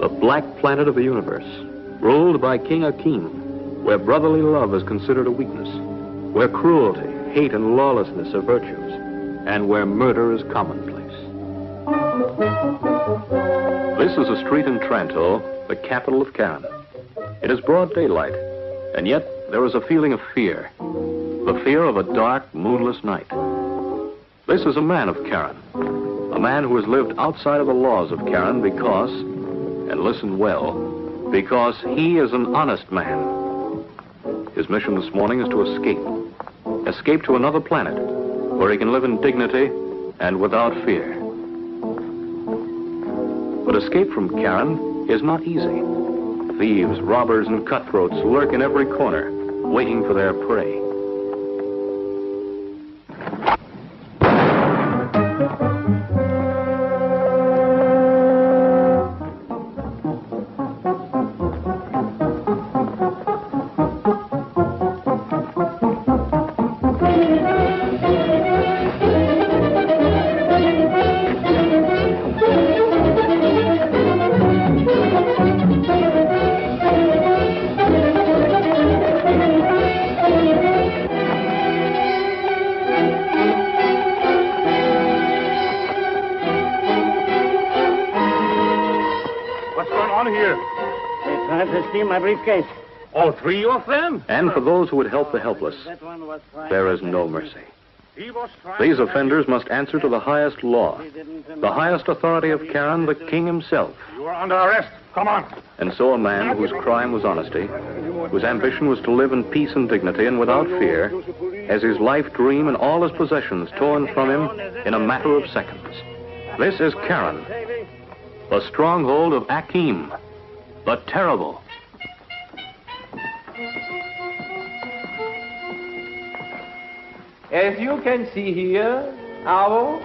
the black planet of the universe, ruled by King Akim, where brotherly love is considered a weakness, where cruelty, hate, and lawlessness are virtues, and where murder is commonplace. This is a street in Tranto, the capital of Karen. It is broad daylight, and yet there is a feeling of fear, the fear of a dark, moonless night. This is a man of Karen, a man who has lived outside of the laws of Karen because, and listen well, because he is an honest man. His mission this morning is to escape to another planet where he can live in dignity and without fear. But escape from Karen is not easy. Thieves, robbers, and cutthroats lurk in every corner, waiting for their prey. My briefcase. All three of them? And for those who would help the helpless, there is no mercy. These offenders must answer to the highest law, the highest authority of Karen, the king himself. You are under arrest. Come on. And so a man whose crime was honesty, whose ambition was to live in peace and dignity and without fear, has his life dream and all his possessions torn from him in a matter of seconds. This is Karen, the stronghold of Akim, the terrible. As you can see here, Avo,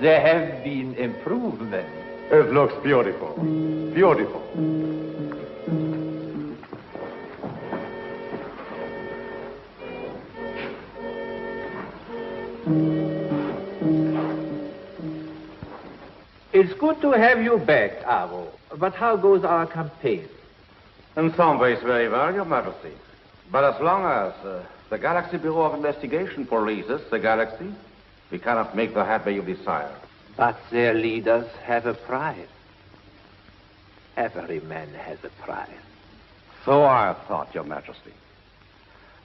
there have been improvements. It looks beautiful. Beautiful. It's good to have you back, Avo. But how goes our campaign? In some ways, very well, Your Majesty. But as long as the Galaxy Bureau of Investigation polices the galaxy, we cannot make the headway you desire. But their leaders have a prize. Every man has a prize. So I thought, Your Majesty.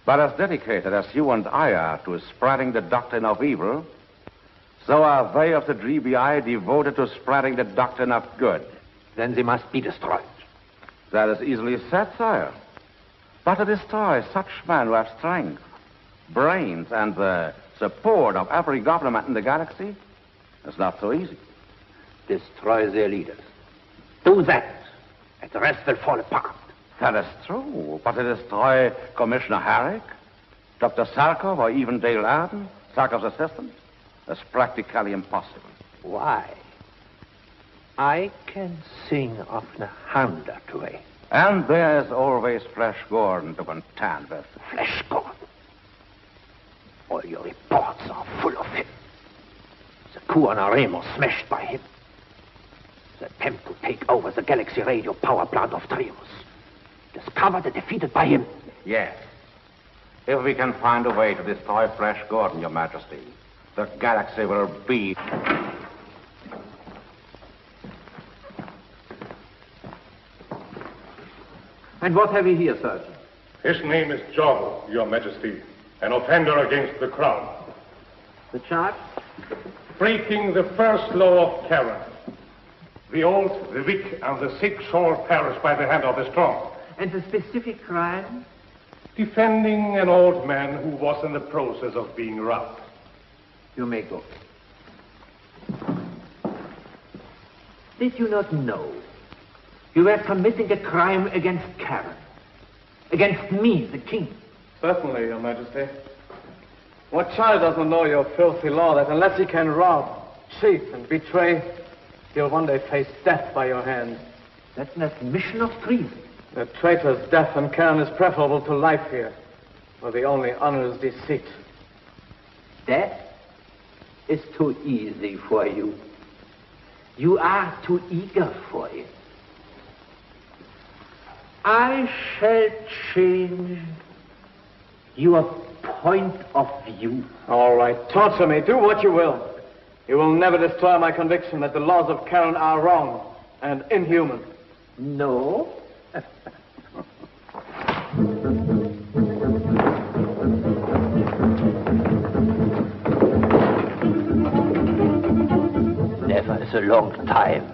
But as dedicated as you and I are to spreading the doctrine of evil, so are they of the GBI devoted to spreading the doctrine of good. Then they must be destroyed. That is easily said, sire. But to destroy such men who have strength, brains, and the support of every government in the galaxy is not so easy. Destroy their leaders. Do that, and the rest will fall apart. That is true. But to destroy Commissioner Herrick, Dr. Sarkov, or even Dale Arden, Sarkov's assistant, is practically impossible. Why? I can sing of 100 ways. And there's always Flesh Gordon to contend with. Flesh Gordon? All your reports are full of him. The coup on Aremo smashed by him. The attempt to take over the Galaxy Radio power plant of Trios. Discovered and defeated by him. Yes. If we can find a way to destroy Flesh Gordon, Your Majesty, the galaxy will be... And what have we here, Sergeant? His name is Joggle, Your Majesty, an offender against the crown. The charge? Breaking the first law of Karen. The old, the weak, and the sick shall perish by the hand of the strong. And the specific crime? Defending an old man who was in the process of being robbed. You may go. Did you not know you were committing a crime against Karen? Against me, the king? Certainly, Your Majesty. What child doesn't know your filthy law that unless he can rob, cheat, and betray, he'll one day face death by your hand? That's an admission of treason. The traitor's death in Karen is preferable to life here, where the only honor is deceit. Death is too easy for you. You are too eager for it. I shall change your point of view. All right, torture me. Do what you will. You will never destroy my conviction that the laws of Karen are wrong and inhuman. No. Never is a long time.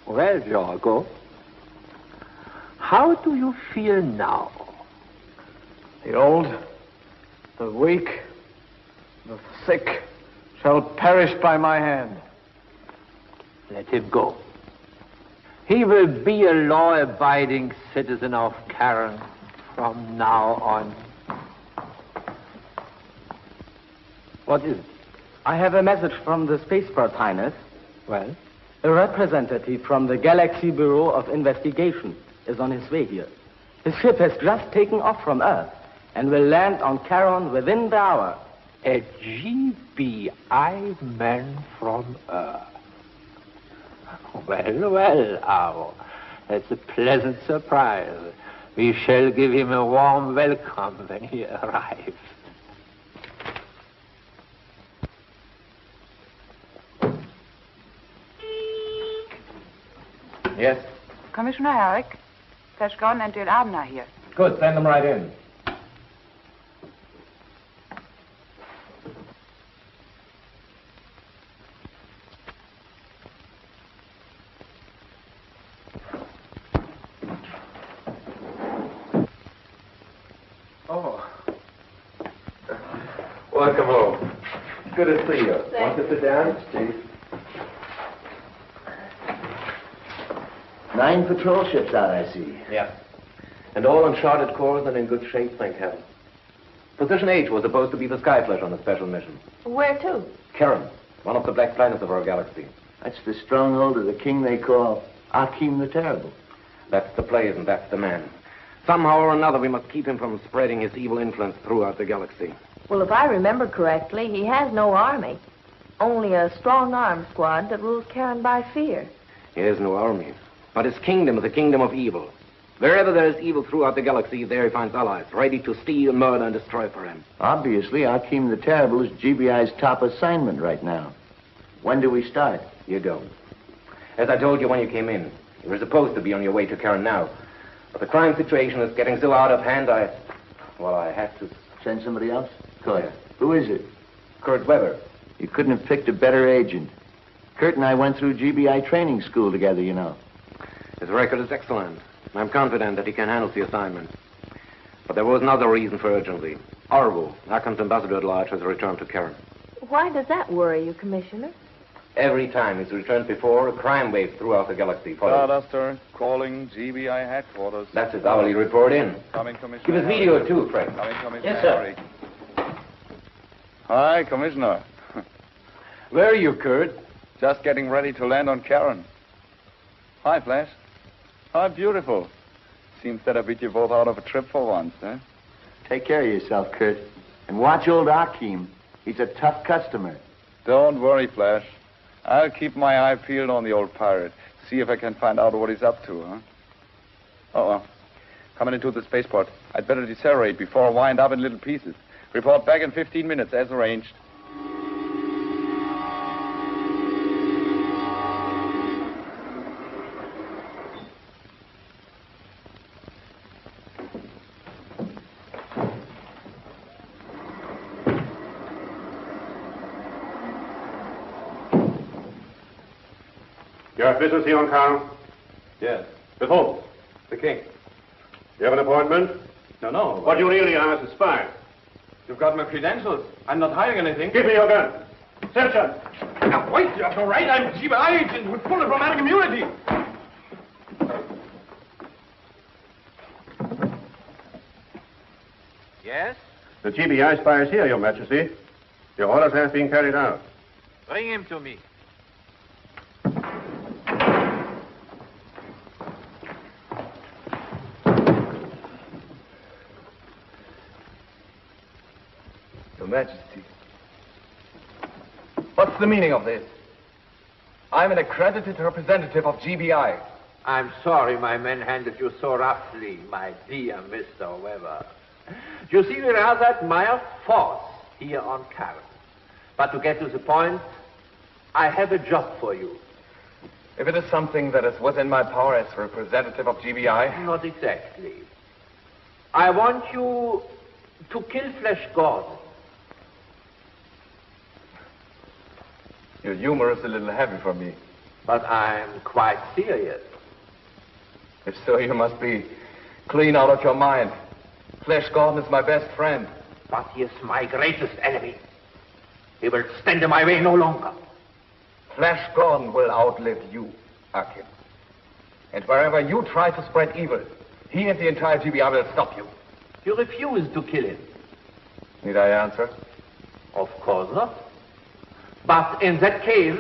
Well, Jorgo, how do you feel now? The old, the weak, the sick shall perish by my hand. Let him go. He will be a law-abiding citizen of Karen from now on. What is it? I have a message from the spaceport, Highness. Well? A representative from the Galaxy Bureau of Investigation is on his way here. His ship has just taken off from Earth and will land on Charon within the hour. A GBI man from Earth. Well, Aro. That's a pleasant surprise. We shall give him a warm welcome when he arrives. Yes? Commissioner Herrick, Flash Gordon and Jill Arden are here. Good, send them right in. Oh. Welcome home. Good to see you. Want to sit down, Chief? 9 patrol ships out, I see. Yeah. And all on charted course and in good shape, thank heaven. Position H was supposed to be the Skyflash on a special mission. Where to? Charon, one of the black planets of our galaxy. That's the stronghold of the king they call Akim the Terrible. That's the place and that's the man. Somehow or another, we must keep him from spreading his evil influence throughout the galaxy. Well, if I remember correctly, he has no army. Only a strong-arm squad that rules Karen by fear. He has no army. But his kingdom is a kingdom of evil. Wherever there is evil throughout the galaxy, there he finds allies, ready to steal, murder, and destroy for him. Obviously, Akim the Terrible is GBI's top assignment right now. When do we start? You don't. As I told you when you came in, you were supposed to be on your way to Karen now. But the crime situation is getting so out of hand, I had to... Send somebody else? Go ahead. Who is it? Kurt Weber. You couldn't have picked a better agent. Kurt and I went through GBI training school together, you know. His record is excellent. I'm confident that he can handle the assignment. But there was another reason for urgency. Arvo, Akim's ambassador at large, has returned to Karen. Why does that worry you, Commissioner? Every time he's returned before, a crime wave throughout the galaxy follows. Starduster, calling GBI headquarters. That's his hourly report in. Coming, Commissioner. Give us video too, Frank. Coming, Commissioner. Yes, sir. Herrick. Hi, Commissioner. Where are you, Kurt? Just getting ready to land on Karen. Hi, Flash. Hi, beautiful. Seems that I beat you both out of a trip for once, eh? Take care of yourself, Kurt. And watch old Akim. He's a tough customer. Don't worry, Flash. I'll keep my eye peeled on the old pirate. See if I can find out what he's up to, huh? Uh-oh. Coming into the spaceport. I'd better decelerate before I wind up in little pieces. Report back in 15 minutes, as arranged. You have business here on Karen? Yes. With whom? The king. You have an appointment? No. What you really are is a spy. You've got my credentials. I'm not hiding anything. Give me your gun. Searcher! Now, wait, you have no right. I'm GBI agent with full diplomatic immunity. Yes? The GBI spy is here, Your Majesty. Your orders have been carried out. Bring him to me. Your Majesty. What's the meaning of this? I'm an accredited representative of GBI. I'm sorry my men handled you so roughly, my dear Mr. Weber. You see, we rather admire force here on Karen. But to get to the point, I have a job for you. If it is something that is within my power as representative of GBI? Not exactly. I want you to kill Flash Gordon. Your humor is a little heavy for me. But I'm quite serious. If so, you must be clean out of your mind. Flash Gordon is my best friend. But he is my greatest enemy. He will stand in my way no longer. Flash Gordon will outlive you, Akim. And wherever you try to spread evil, he and the entire GBI will stop you. You refuse to kill him. Need I answer? Of course not. But in that case...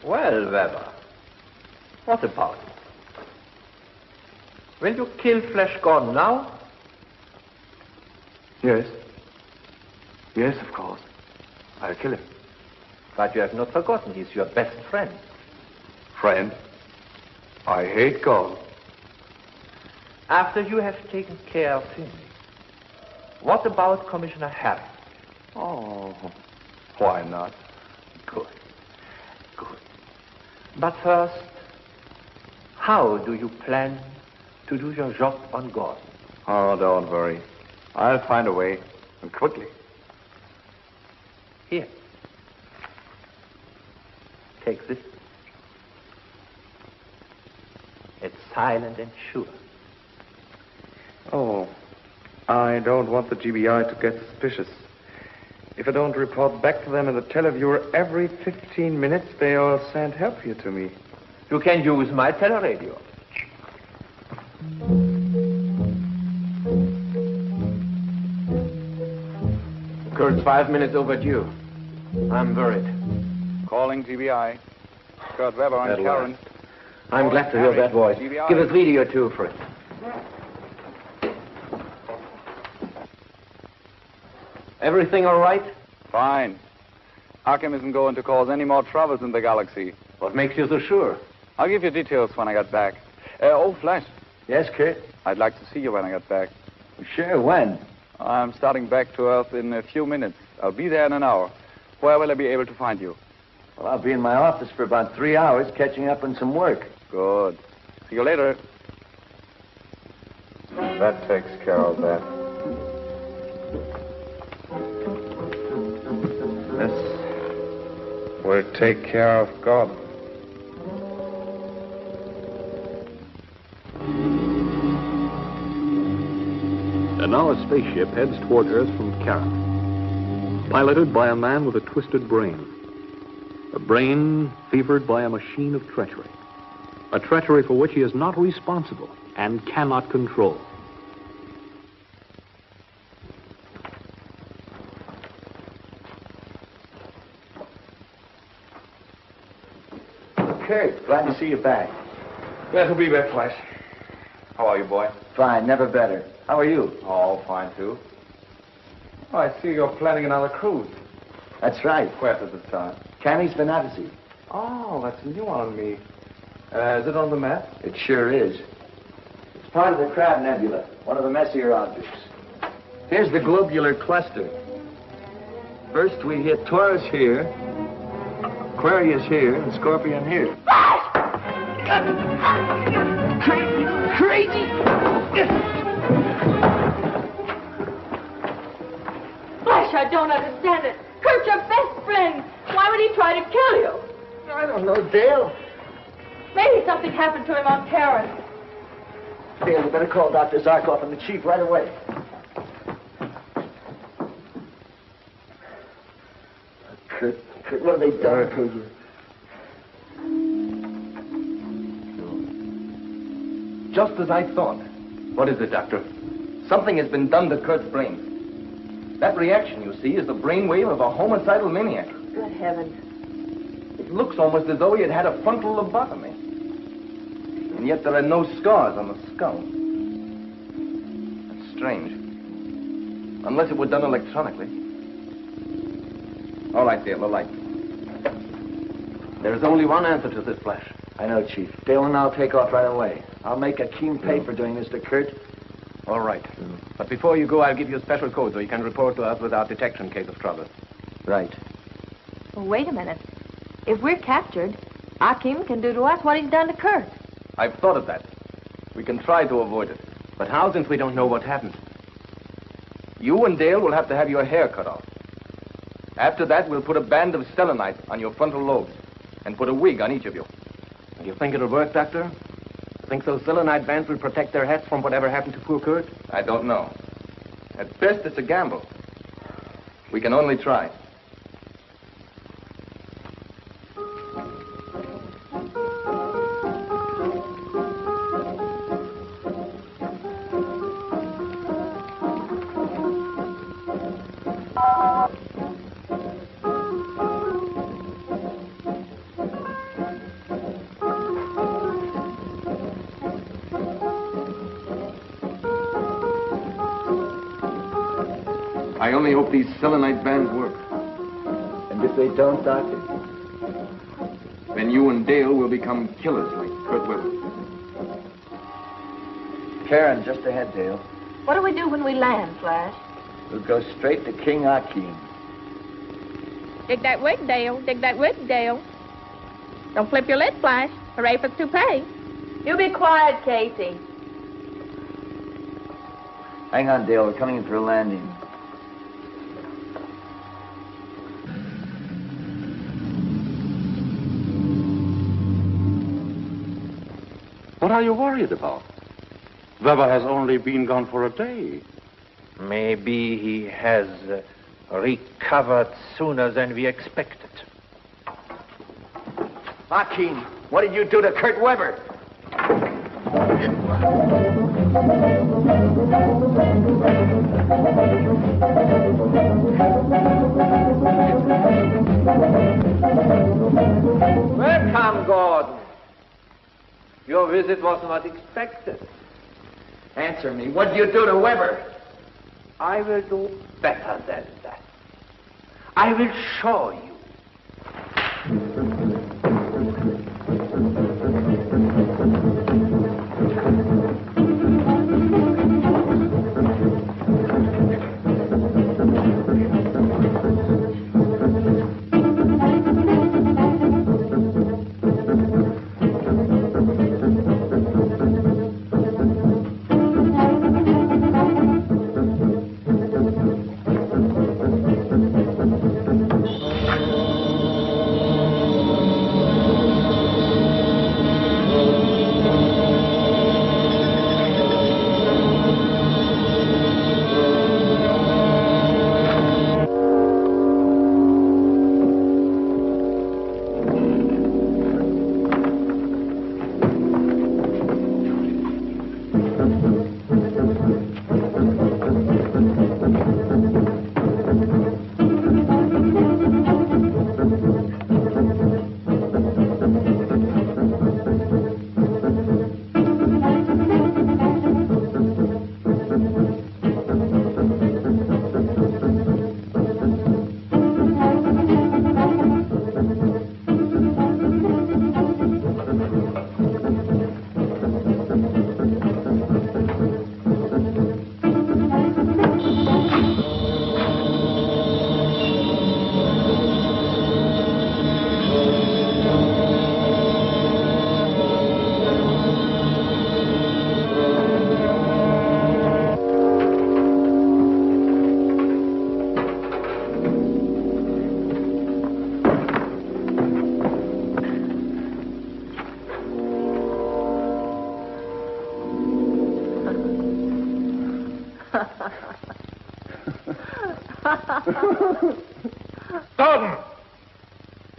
Well, Weber, what about it? Will you kill Flash Gordon now? Yes. Yes, of course. I'll kill him. But you have not forgotten he's your best friend. Friend? I hate Gordon. After you have taken care of him, what about Commissioner Harry? Oh, why not? Good. Good. But first, how do you plan to do your job on Gordon? Oh, don't worry. I'll find a way, and quickly. Here. Take this. It's silent and sure. Oh, I don't want the GBI to get suspicious. If I don't report back to them in the televiewer every 15 minutes, they'll send help here to me. You can use my teleradio. Kurt's 5 minutes overdue. I'm worried. Calling GBI. Kurt Weber and Karen. I'm glad to hear that voice. GBI. Give us video too, Fritz. Everything all right? Fine. Akim isn't going to cause any more troubles in the galaxy. What makes you so sure? I'll give you details when I get back. Oh, Flash. Yes, Kurt? I'd like to see you when I get back. Sure, when? I'm starting back to Earth in a few minutes. I'll be there in an hour. Where will I be able to find you? Well, I'll be in my office for about 3 hours catching up on some work. Good. See you later. That takes care of that. This will take care of God. And now a spaceship heads toward Earth from Karen, piloted by a man with a twisted brain. A brain fevered by a machine of treachery. A treachery for which he is not responsible and cannot control. Kurt, glad to see you back. Glad to be back, Flash. How are you, boy? Fine, never better. How are you? Oh, fine, too. Oh, I see you're planning another cruise. That's right. Where does it start? Cammy's Venatici. Oh, that's new on me. Is it on the map? It sure is. It's part of the Crab Nebula, one of the messier objects. Here's the globular cluster. First we hit Taurus here, Aquarius here, and Scorpion here. Crazy! Flash, I don't understand it. Kurt's your best friend. Why would he try to kill you? I don't know, Dale. Maybe something happened to him on Karen. Dale, you better call Dr. Zarkov and the chief right away. Kurt, what have they done to you? Just as I thought. What is it, Doctor? Something has been done to Kurt's brain. That reaction, you see, is the brainwave of a homicidal maniac. Good heavens. It looks almost as though he had had a frontal lobotomy. And yet there are no scars on the skull. That's strange. Unless it were done electronically. All right, Dale, the light. There is only one answer to this, Flash. I know, Chief. Dale and I'll take off right away. I'll make Akim pay for doing this to Kurt. All right. But before you go, I'll give you a special code so you can report to us without detection in case of trouble. Right. Well, wait a minute. If we're captured, Akim can do to us what he's done to Kurt. I've thought of that. We can try to avoid it. But how, since we don't know what happened? You and Dale will have to have your hair cut off. After that, we'll put a band of selenite on your frontal lobes and put a wig on each of you. You think it'll work, Doctor? You think those selenite bands will protect their heads from whatever happened to poor Kurt? I don't know. At best, it's a gamble. We can only try. I only hope these selenite bands work. And if they don't, Doctor? Then you and Dale will become killers like Kurt Weber. Karen, just ahead, Dale. What do we do when we land, Flash? We'll go straight to King Akim. Dig that wig, Dale. Dig that wig, Dale. Don't flip your lid, Flash. Hooray for the toupee. You be quiet, Casey. Hang on, Dale. We're coming in for a landing. What are you worried about? Weber has only been gone for a day. Maybe he has recovered sooner than we expected. Akim, what did you do to Kurt Weber? Welcome, Gordon. Your visit was not expected. Answer me. What did you do to Weber? I will do better than that. I will show you.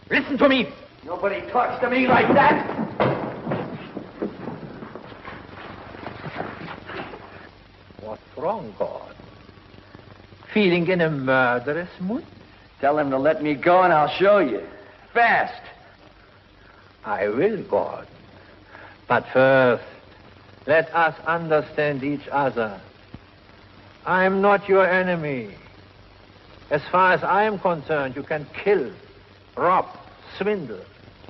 Listen to me. Nobody talks to me like that. What's wrong, God? Feeling in a murderous mood? Tell him to let me go and I'll show you. Fast. I will, God. But first, let us understand each other. I am not your enemy. As far as I am concerned, you can kill, rob, swindle,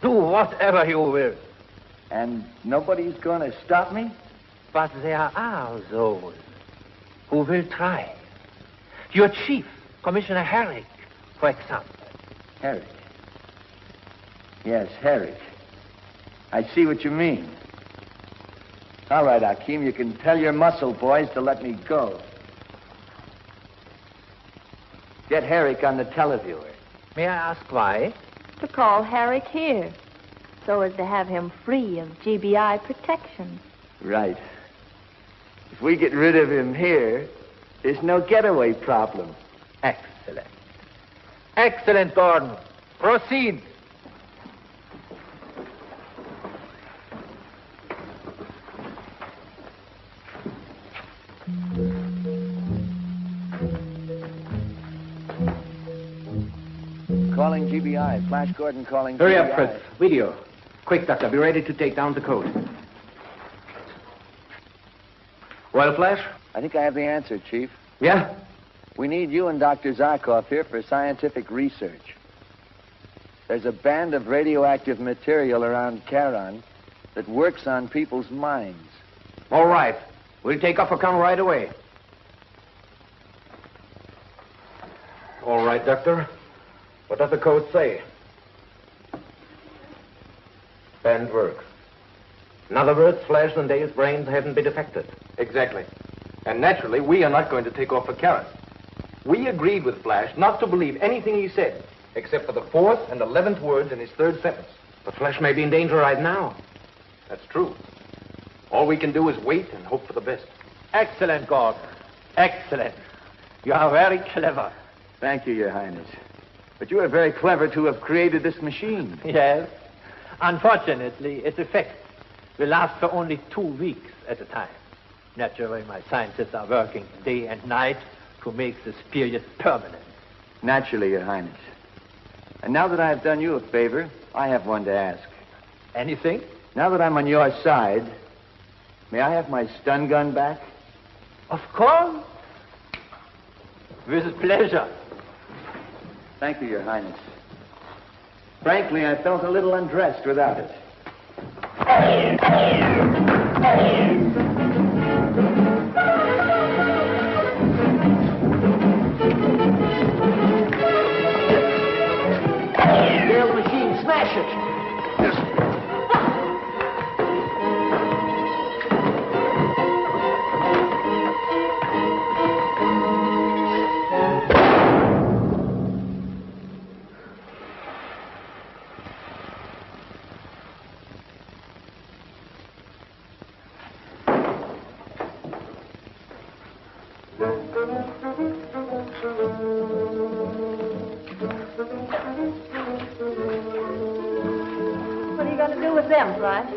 do whatever you will. And nobody's going to stop me? But there are those who will try. Your chief, Commissioner Herrick, for example. Herrick? Yes, Herrick. I see what you mean. All right, Akim, you can tell your muscle boys to let me go. Get Herrick on the televiewer. May I ask why? To call Herrick here, so as to have him free of GBI protection. Right. If we get rid of him here, there's no getaway problem. Excellent. Excellent, Gordon. Proceed. Calling GBI. Flash Gordon calling Hurry GBI. up, Fritz. Video. Quick, Doctor. Be ready to take down the code. Well, Flash? I think I have the answer, Chief. Yeah? We need you and Dr. Zarkov here for scientific research. There's a band of radioactive material around Charon that works on people's minds. All right. We'll take off a count right away. All right, Doctor. What does the code say? Band works. In other words, Flash and Dale's brains haven't been affected. Exactly. And naturally, we are not going to take off for Karen. We agreed with Flash not to believe anything he said, except for the 4th and 11th words in his 3rd sentence. But Flash may be in danger right now. That's true. All we can do is wait and hope for the best. Excellent, Gordon. Excellent. You are very clever. Thank you, Your Highness. But you are very clever to have created this machine. Yes. Unfortunately, its effects will last for only 2 weeks at a time. Naturally, my scientists are working day and night to make this period permanent. Naturally, Your Highness. And now that I have done you a favor, I have one to ask. Anything? Now that I'm on your side, may I have my stun gun back? Of course. With pleasure. Thank you, Your Highness. Frankly, I felt a little undressed without it. Dale's machine, smash it! What are you going to do with them, Flash?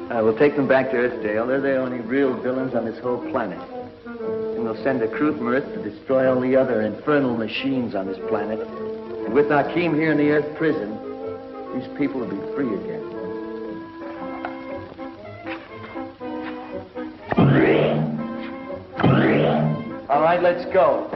We'll take them back to Earthdale. They're the only real villains on this whole planet. And we'll send a crew from Earth to destroy all the other infernal machines on this planet. And with Akim here in the Earth prison, these people will be free again. All right, let's go.